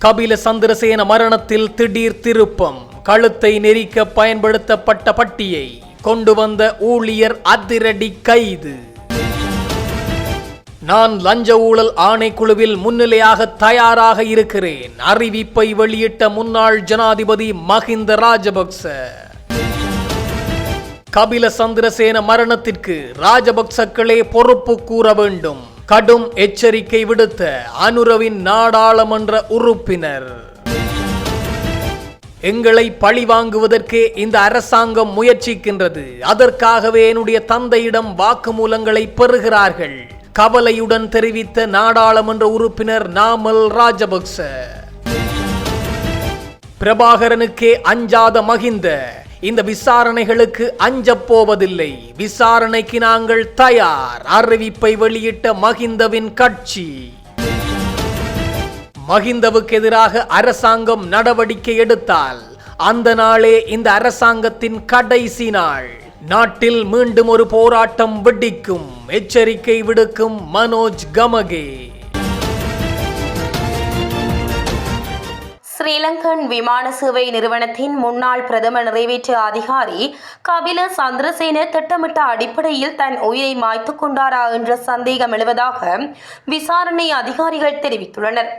கபில சந்திரசேன மரணத்தில் திடீர் திருப்பம். கழுத்தை நெரிக்க பயன்படுத்தப்பட்ட பட்டியை கொண்டு வந்த ஊழியர் அதிரடி கைது. நான் லஞ்ச ஊழல் ஆணைக்குழுவில் முன்னிலையாக தயாராக இருக்கிறேன். அறிவிப்பை வெளியிட்ட முன்னாள் ஜனாதிபதி மஹிந்த ராஜபக்ச. கபில சந்திரசேன மரணத்திற்கு ராஜபக்சக்களே பொறுப்பு கூற வேண்டும். கடும் எச்சரிக்கை விடுத்த அனுரவின் நாடாளுமன்ற உறுப்பினர். எங்களை பழிவாங்குவதற்கே இந்த அரசாங்கம் முயற்சிக்கின்றது. அதற்காகவே என்னுடைய தந்தையிடம் வாக்குமூலங்களை பெறுகிறார்கள். கவலையுடன் தெரிவித்த நாடாளுமன்ற உறுப்பினர் நாமல் ராஜபக்ச. பிரபாகரனுக்கே அஞ்சாத மஹிந்த இந்த விசாரணைகளுக்கு அஞ்சப் போவதில்லை. விசாரணைக்கு நாங்கள் தயார். அறிவிப்பை வெளியிட்ட மஹிந்தவின் கட்சி. மஹிந்தவுக்கு எதிராக அரசாங்கம் நடவடிக்கை எடுத்தால் அந்த நாளே இந்த அரசாங்கத்தின் கடைசி நாள். நாட்டில் மீண்டும் ஒரு போராட்டம் வெடிக்கும். எச்சரிக்கை விடுக்கும் மனோஜ் கமகே. ஸ்ரீலங்கன் விமான சேவை நிறுவனத்தின் முன்னாள் பிரதம நிறைவேற்று அதிகாரி கபில சந்திரசேன திட்டமிட்ட அடிப்படையில் தன் உயிரை மாய்த்துக் கொண்டாரா என்ற சந்தேகம் எழுவதாக விசாரணை அதிகாரிகள் தெரிவித்துள்ளனர்.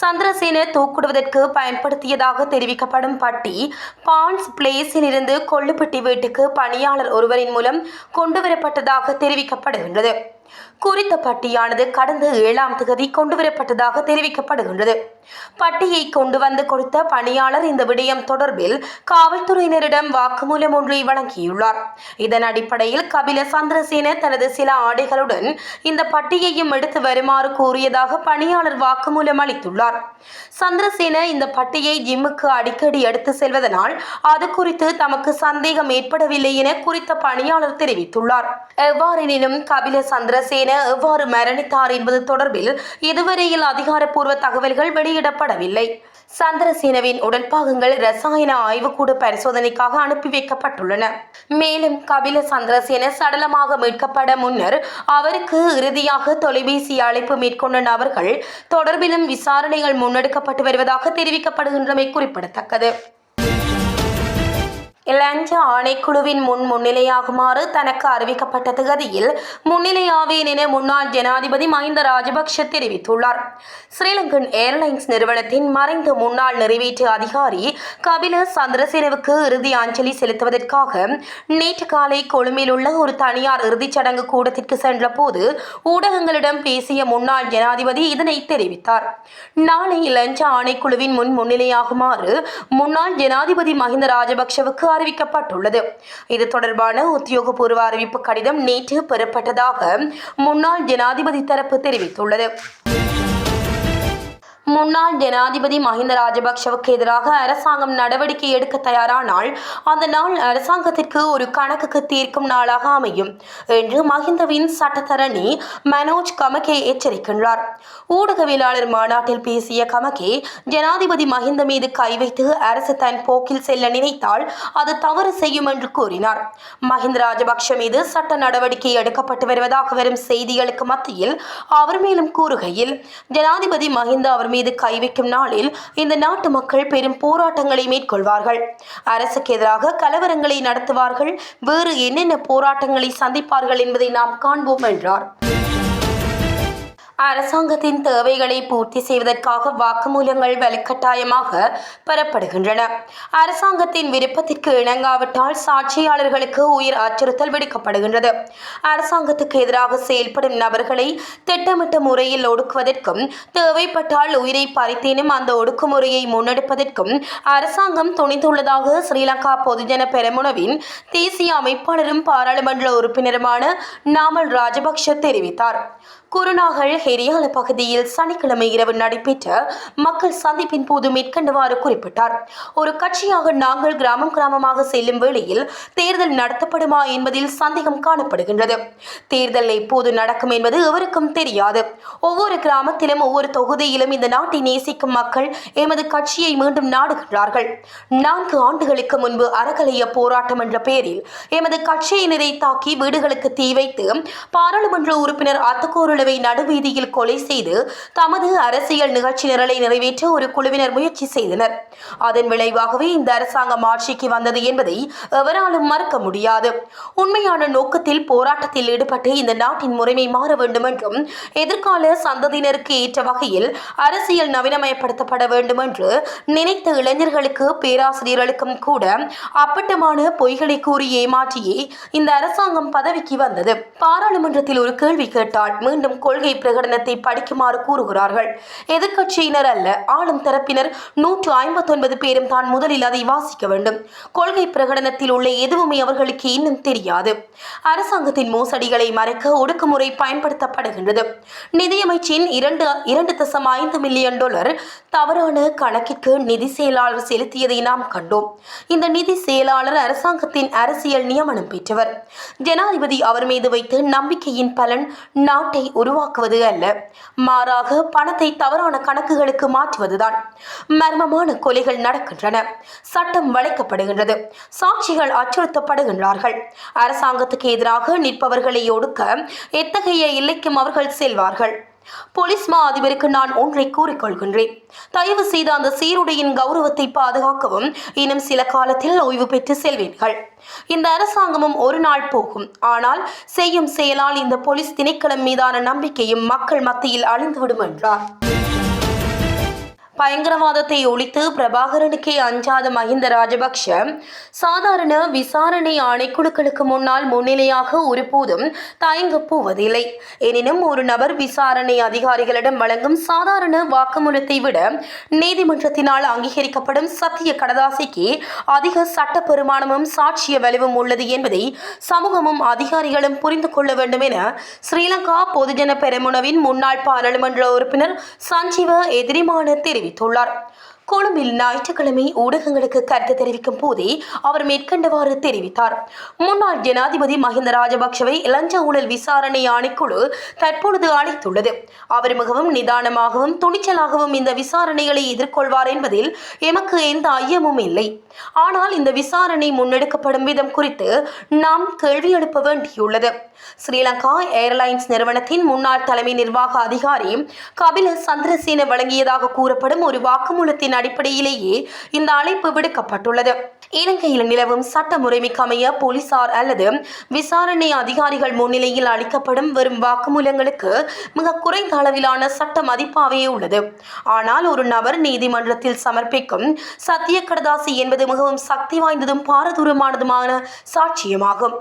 சந்திரசேன தூக்கிடுவதற்கு பயன்படுத்தியதாக தெரிவிக்கப்படும் பட்டி பான்ஸ் பிளேஸில் இருந்து கொள்ளுப்பட்டி வீட்டுக்கு பணியாளர் ஒருவரின் மூலம் கொண்டுவரப்பட்டதாக தெரிவிக்கப்படுகின்றது. குறித்த பட்டியானது கடந்த 7ஆம் தேதி கொண்டுவரப்பட்டதாக தெரிவிக்கப்படுகின்றது. பட்டியை கொண்டு வந்து கொடுத்த பணியாளர் இந்த விடயம் தொடர்பில் காவல்துறையினரிடம் வாக்குமூலம் ஒன்றை வழங்கியுள்ளார். இதன் அடிப்படையில் கபில சந்திரசேன தனது சில ஆடைகளுடன் இந்த பட்டியையும் எடுத்து வருமாறு கூறியதாக பணியாளர் வாக்குமூலம் அளித்துள்ளார். சந்திரசேன இந்த பட்டியை ஜிம்முக்கு அடிக்கடி எடுத்து செல்வதனால் அது குறித்து தமக்கு சந்தேகம் ஏற்படவில்லை என குறித்த பணியாளர் தெரிவித்துள்ளார். எவ்வாறெனினும் கபில சந்திரசேன எவ்வாறு மரணித்தார் என்பது தொடர்பில் இதுவரையில் அதிகாரப்பூர்வ தகவல்கள் வெளியிடப்படவில்லை. சந்திரசேனவின் உடல் பாகங்கள் ரசாயன ஆய்வுக்கூட பரிசோதனைக்காக அனுப்பி வைக்கப்பட்டுள்ளன. மேலும் கபில சந்திரசேன சடலமாக மீட்கப்பட முன்னர் அவருக்கு இறுதியாக தொலைபேசி அழைப்பு மேற்கொண்ட நபர்கள் தொடர்பிலும் விசாரணைகள் முன்னெடுக்கப்பட்டு வருவதாக தெரிவிக்கப்படுகின்றமை குறிப்பிடத்தக்கது. லஞ்ச ஆணைக்குழுவின் முன்னிலையாகுமாறு தனக்கு அறிவிக்கப்பட்ட தேதியில் முன்னிலையாவேன் என முன்னாள் ஜனாதிபதி மஹிந்த ராஜபக்ஷ தெரிவித்துள்ளார். ஸ்ரீலங்கன் ஏர்லைன்ஸ் நிறுவனத்தின் மறைந்த முன்னாள் நிறைவேற்று அதிகாரி கபில சந்திரசேனவுக்கு இறுதி அஞ்சலி செலுத்துவதற்காக நேற்று காலை கொழும்பில் உள்ள ஒரு தனியார் இறுதிச் சடங்கு கூடத்திற்கு சென்ற போது ஊடகங்களிடம் பேசிய முன்னாள் ஜனாதிபதி இதனை தெரிவித்தார். நாளை லஞ்ச ஆணைக்குழுவின் முன்னிலையாகுமாறு முன்னாள் ஜனாதிபதி மஹிந்த ராஜபக்ஷவுக்கு அறிவிக்கப்பட்டுள்ளது. இது தொடர்பான உத்தியோகபூர்வ அறிவிப்பு கடிதம் நேற்று பெறப்பட்டதாக முன்னாள் ஜனாதிபதி தரப்பு தெரிவித்துள்ளது. முன்னாள் ஜனாதிபதி மஹிந்த ராஜபக்ஷவுக்கு எதிராக அரசாங்கம் நடவடிக்கை எடுக்க தயாரானால் அந்த நாள் அரசாங்கத்திற்கு ஒரு கணக்குக்கு தீர்க்கும் நாளாக அமையும் என்று மஹிந்தவின் சட்டத்தரணி மனோஜ் கமகே எச்சரிக்கின்றார். ஊடகவியலாளர் மாநாட்டில் பேசிய கமகே ஜனாதிபதி மஹிந்த மீது கை வைத்து அரசு தன் போக்கில் செல்ல நினைத்தால் அது தவறு செய்யும் என்று கூறினார். மஹிந்த ராஜபக்ஷ மீது சட்ட நடவடிக்கை எடுக்கப்பட்டு வருவதாக வரும் செய்திகளுக்கு மத்தியில் அவர் மேலும் கூறுகையில் ஜனாதிபதி மஹிந்த அவர் மீது கை வைக்கும் நாளில் இந்த நாட்டு மக்கள் பெரும் போராட்டங்களை மேற்கொள்வார்கள். அரசுக்கு எதிராக கலவரங்களை நடத்துவார்கள். வேறு என்னென்ன போராட்டங்களை சந்திப்பார்கள் என்பதை நாம் காண்போம் என்றார். அரசாங்கத்தின் தேவைகளை பூர்த்தி செய்வதற்காக வாக்குமூலங்கள் வலுக்கட்டாயமாக பெறப்படுகின்றன. அரசாங்கத்தின் விருப்பத்திற்கு இணங்காவிட்டால் சாட்சியாளர்களுக்கு உயிர் அச்சுறுத்தல் விடுக்கப்படுகின்றது. அரசாங்கத்துக்கு எதிராக செயல்படும் நபர்களை திட்டமிட்ட முறையில் ஒடுக்குவதற்கும் தேவைப்பட்டால் உயிரை பறித்தேனும் அந்த ஒடுக்குமுறையை முன்னெடுப்பதற்கும் அரசாங்கம் துணிந்துள்ளதாக ஸ்ரீலங்கா பொதுஜன பெரமுனவின் தேசிய அமைப்பாளரும் பாராளுமன்ற உறுப்பினருமான நாமல் ராஜபக்ஷ தெரிவித்தார். குருநாகல் ஹெரியால பகுதியில் சனிக்கிழமை இரவு நடைபெற்ற மக்கள் சந்திப்பின் போது மேற்கண்டவாறு குறிப்பிட்டார். ஒரு கட்சியாக நாங்கள் கிராமமாக செல்லும் வேளையில் தேர்தல் நடத்தப்படுமா என்பதில் சந்தேகம் காணப்படுகின்றது. தேர்தல் எப்போது நடக்கும் என்பது எவருக்கும் தெரியாது. ஒவ்வொரு கிராமத்திலும் ஒவ்வொரு தொகுதியிலும் இந்த நாட்டை நேசிக்கும் மக்கள் எமது கட்சியை மீண்டும் நாடுகின்றார்கள். 4 ஆண்டுகளுக்கு முன்பு அறக்கலைய போராட்டம் என்ற பெயரில் எமது கட்சியினரை தாக்கி வீடுகளுக்கு தீ வைத்து பாராளுமன்ற உறுப்பினர் அத்துக்கோருளவை நடுவீதியில் முறையில் கொலை செய்து தமது அரசியல் நிகழ்ச்சி நிரலை நிறைவேற்ற ஒரு குழுவினர் முயற்சி செய்தனர். அதன் விளைவாகவே இந்த அரசாங்கம் ஆட்சிக்கு வந்தது என்பதை எவராலும் மறுக்க முடியாது. உண்மையான நோக்கத்தில் போராட்டத்தில் ஈடுபட்டு இந்த நாட்டின் முறைமை மாற வேண்டும் என்றும் எதிர்கால சந்ததியினருக்கு ஏற்ற வகையில் அரசியல் நவீனமயப்படுத்தப்பட வேண்டும் என்று நினைத்த இளைஞர்களுக்கு, பேராசிரியர்களுக்கும் கூட அப்பட்டமான பொய்களை கூறி ஏமாற்றியே இந்த அரசாங்கம் பதவிக்கு வந்தது. பாராளுமன்றத்தில் ஒரு கேள்வி கேட்டால் மீண்டும் கொள்கை பிரகடனத்தை படிக்குமாறு கூறுகிறார்கள். எதிர்க்கட்சியினர் அல்ல, ஆளும் தரப்பினர் 159 பேரும் தான் முதலில் அதை வாசிக்க வேண்டும். கொள்கை பிரகடனத்தில் உள்ள எதுவுமே அவர்களுக்கு இன்னும் தெரியாது. அரசாங்கத்தின் மோசடிகளை மறைக்க ஒடுக்குமுறை பயன்படுத்தப்படுகின்றது. நிதியமைச்சின் 2.5 மில்லியன் டாலர் தவறான கணக்கிற்கு நிதி செயலாளர் செலுத்தியதை நாம் கண்டோம். இந்த நிதி செயலாளர் அரசாங்கத்தின் அரசியல் நியமனம் பெற்றவர். ஜனாதிபதி அவர் மீது வைத்து நம்பிக்கையின் பலன் நாட்டை உருவாக்குவது அல்ல, மாறாக பணத்தை தவறான கணக்குகளுக்கு மாற்றுவதுதான். மர்மமான கொலைகள் நடக்கின்றன, சட்டம் வளைக்கப்படுகின்றது, சாட்சிகள் அச்சுறுத்தப்படுகின்றார்கள். அரசாங்கத்துக்கு எதிராக நிற்பவர்களை ஒடுக்க எத்தகைய எல்லைக்கும் அவர்கள் செல்வார்கள். போலீஸ் மா அதிபருக்கு நான் ஒன்றை கூறிக்கொள்கின்றேன். தயவு செய்து அந்த சீருடையின் கௌரவத்தை பாதுகாக்கவும் இன்னும் சில காலத்தில் ஓய்வு பெற்று செல்வீர்கள். இந்த அரசாங்கமும் ஒரு நாள் போகும். ஆனால் செய்யும் செயலால் இந்த போலீஸ் திணைக்களம் மீதான நம்பிக்கையும் மக்கள் மத்தியில் அழிந்துவிடும் என்றார். பயங்கரவாதத்தை ஒழித்து பிரபாகரனுக்கே அஞ்சாத மஹிந்த ராஜபக்ஷ சாதாரண விசாரணை ஆணைக்குழுக்களுக்கு முன்னால் முன்னிலையாக ஒருபோதும் தயங்கப் போவதில்லை. எனினும் ஒரு நபர் விசாரணை அதிகாரிகளிடம் வழங்கும் சாதாரண வாக்குமூலத்தை விட நீதிமன்றத்தினால் அங்கீகரிக்கப்படும் சத்திய கடதாசிக்கு அதிக சட்ட பெருமானமும் சாட்சிய வலுவும் உள்ளது என்பதை சமூகமும் அதிகாரிகளும் புரிந்து கொள்ள வேண்டும் என ஸ்ரீலங்கா பொதுஜன பெரமுனவின் முன்னாள் பாராளுமன்ற உறுப்பினர் சஞ்சீவ எதிரிமான தெரிவித்துள்ளார். கொழும்பில் ஞாயிற்றுக்கிழமை ஊடகங்களுக்கு கருத்து தெரிவிக்கும் போதே அவர் மேற்கண்டவாறு தெரிவித்தார். முன்னாள் ஜனாதிபதி மஹிந்த ராஜபக்ஷவை லஞ்ச ஊழல் விசாரணை ஆணைக்குழு தற்பொழுது அழைத்துள்ளது. அவர் மிகவும் நிதானமாகவும் துணிச்சலாகவும் இந்த விசாரணைகளை எதிர்கொள்வார் என்பதில் எமக்கு எந்த ஐயமும் இல்லை. ஆனால் இந்த விசாரணை முன்னெடுக்கப்படும் விதம் குறித்து நாம் கேள்வி எழுப்ப வேண்டியுள்ளது. ஸ்ரீலங்கா ஏர்லைன்ஸ் நிறுவனத்தின் முன்னாள் தலைமை நிர்வாக அதிகாரி கபில சந்திரசேன வழங்கியதாக கூறப்படும் ஒரு வாக்குமூலத்தின் அடிப்படையிலேயே இந்த அழைப்பு விடுக்கப்பட்டுள்ளது. இலங்கையில் நிலவும் சட்ட முறைமைக்கு அமைய போலீசார் அல்லது விசாரணை அதிகாரிகள் முன்னிலையில் அளிக்கப்படும் வெறும் வாக்குமூலங்களுக்கு மிக குறைந்த அளவிலான சட்ட மதிப்பாவே உள்ளது. ஆனால் ஒரு நபர் நீதிமன்றத்தில் சமர்ப்பிக்கும் சத்திய கடதாசி என்பது மிகவும் சக்தி வாய்ந்ததும் பாரதூரமானதுமான சாட்சியமாகும்.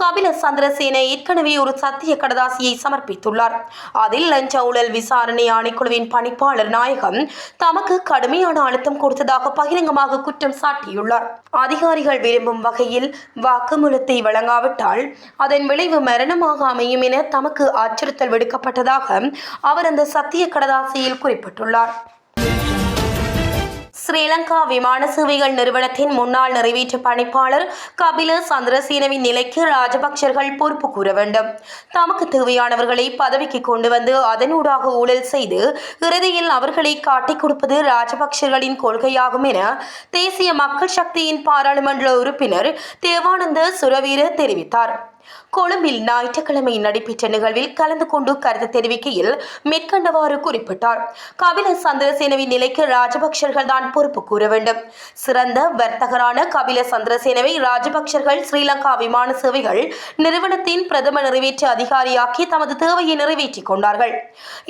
கபில சந்திரசேன ஏற்கனவே ஒரு சத்திய கடதாசியை சமர்ப்பித்துள்ளார். அதில் லஞ்ச ஊழல் விசாரணை ஆணைக்குழுவின் பணிப்பாளர் நாயகம் தமக்கு கடுமையான அழுத்தம் கொடுத்ததாக பகிரங்கமாக குற்றம் சாட்டியுள்ளார். அதிகாரிகள் விரும்பும் வகையில் வாக்குமூலத்தை வழங்காவிட்டால் அதன் விளைவு மரணமாக அமையும் என தமக்கு அச்சுறுத்தல் விடுக்கப்பட்டதாக அவர் அந்த சத்திய கடதாசியில் குறிப்பிட்டுள்ளார். ஸ்ரீலங்கா விமான சேவைகள் நிறுவனத்தின் முன்னாள் நிறைவேற்று பணிப்பாளர் கபில சந்திரசேனவின் நிலைக்கு ராஜபக்சர்கள் பொறுப்பு கூற வேண்டும். தமக்கு தேவையானவர்களை பதவிக்கு கொண்டு வந்து அதனூடாக ஊழல் செய்து இறுதியில் அவர்களை காட்டிக் கொடுப்பது ராஜபக்சர்களின் கொள்கையாகும் என தேசிய மக்கள் சக்தியின் பாராளுமன்ற உறுப்பினர் தேவானந்த சுரவீர தெரிவித்தார். கொழும்பில் ஞாயிற்றுக்கிழமை நடைபெற்ற நிகழ்வில் கலந்து கொண்டு கருத்து தெரிவிக்கையில் மேற்கண்டவாறு குறிப்பிட்டார். கபில சந்திரசேனவின் நிலைக்கு ராஜபக்சர்கள் தான் பொறுப்பு கூற வேண்டும். சிறந்த வர்த்தகரான கபில சந்திரசேனவை ராஜபக்சர்கள் ஸ்ரீலங்கா விமான சேவைகள் நிறுவனத்தின் பிரதம நிறைவேற்று அதிகாரியாக்கி தமது தேவையை நிறைவேற்றிக் கொண்டார்கள்.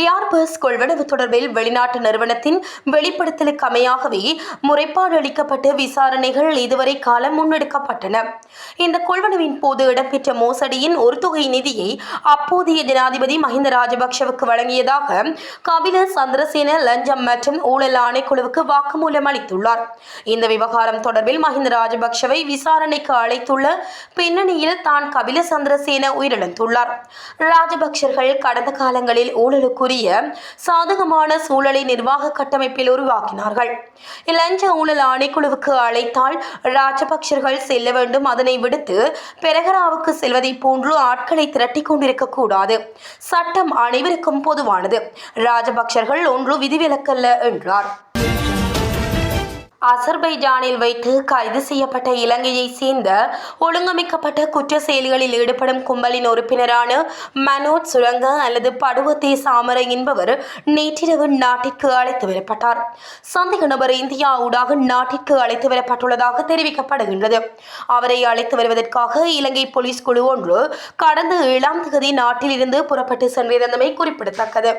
ஏர்பஸ் கொள்வனவு தொடர்பில் வெளிநாட்டு நிறுவனத்தின் வெளிப்படுத்தலுக்கு அமையாகவே முறைப்பாடு அளிக்கப்பட்டு விசாரணைகள் இதுவரை காலம் முன்னெடுக்கப்பட்டன. இந்த கொள்வனவின் போது இடம்பெற்ற மோசடியின் ஒரு தொகை நிதியை அப்போதைய ஜனாதிபதி மஹிந்த ராஜபக்ஷவுக்கு வழங்கியதாக கபில சந்திரசேன லஞ்சம் மற்றும் ஊழல் ஆணைக்குழுவுக்கு வாக்குமூலம் அளித்துள்ளார். இந்த விவகாரம் தொடர்பில் மஹிந்த ராஜபக்ஷவை விசாரணைக்கு அழைத்துள்ள பின்னணியில் தான் கபில சந்திரசேன உயிரிழந்துள்ளார். ராஜபக்சர்கள் கடந்த காலங்களில் ஊழலுக்குரிய சாதகமான சூழலை நிர்வாக கட்டமைப்பில் உருவாக்கினார்கள். லஞ்ச ஊழல் ஆணைக்குழுவுக்கு அழைத்தால் ராஜபக்சர்கள் செல்ல வேண்டும், அதனை விடுத்து பெரகராவுக்கு செல்வதை போன்று ஆட்களை திரட்டிக் கொண்டிருக்க கூடாது. சட்டம் அனைவருக்கும் பொதுவானது. ராஜபக்சர்கள் ஒன்று விதிவிலக்கல்ல என்றார். அசர்பைஜானில் வைத்து கைது செய்யப்பட்ட இலங்கையைச் சேர்ந்த ஒழுங்கமைக்கப்பட்ட குற்ற செயல்களில் ஈடுபடும் கும்பலின் உறுப்பினரான மனோஜ் சுரங்க அல்லது படுவத்தே சாமர என்பவர் நேற்றிரவு நாட்டிற்கு அழைத்து வரப்பட்டார். சந்தேக நபர் இந்தியா ஊடாக நாட்டிற்கு அழைத்து வரப்பட்டுள்ளதாக தெரிவிக்கப்படுகின்றது. அவரை அழைத்து வருவதற்காக இலங்கை போலீஸ் குழு ஒன்று கடந்த 7ஆம் தேதி நாட்டில் இருந்து புறப்பட்டு சென்றிருந்தமை குறிப்பிடத்தக்கது.